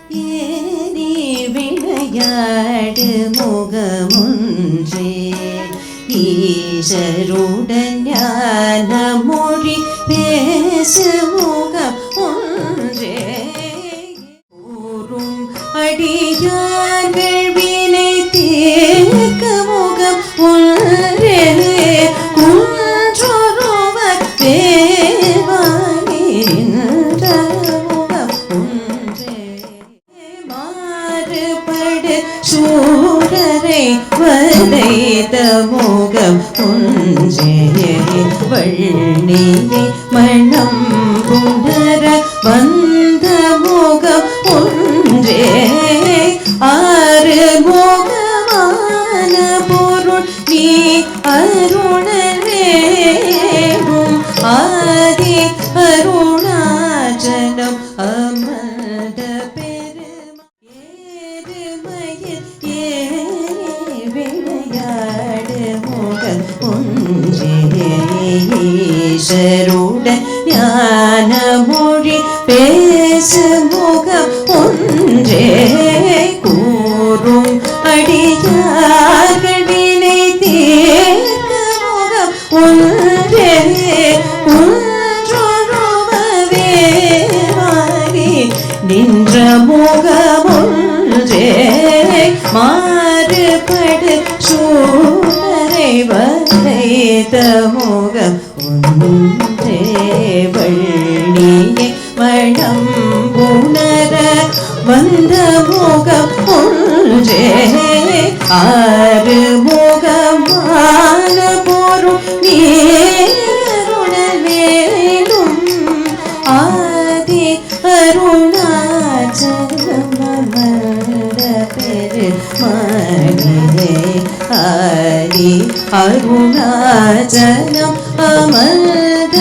ஏறி விளையாடு முகமுன்றே ஈசருடன் ஞான மொழி பேசு முகம் ஒன்றே கூறும் அடியார்கள் வினை தீர்க்க முகம் ஒன்றே குன்றொருவ தேவாயின்ற முகம் ஒன்றே மாறுபடு சூரரை வரைத முகம் ஒன்றே வள்ளியை மனம் புணர வந்த முகம் ஒன்றே ஆறு முகமான பொருள் நீ அருணவேடும் ஆதி அருணாச்சலம் அமர்ந்த பெருமா ஏறுமயில் ஏறி விளையாடு முகம் ஒன்றே ஈசருடன் ஞான மொழி பேசு முகம் ஒன்றே கூறும் அடியார்கள் வினை தீர்க்க முகம் ஒன்றே குன்றொருவவே வாரி நின்ற முகம் ஒன்றே மாறுபடு சூழரை வரைத முகம் ஒன்றே வள்ளியை மனம் புணர வந்த முகம் ஒன்றே ஆறு முகமான பொருள் நீருணவேடும் ஆதி அருணாச்சலம் அமர்ந்த பெருமாளே ஆதி அருணாச்சலம் அமர்ந்த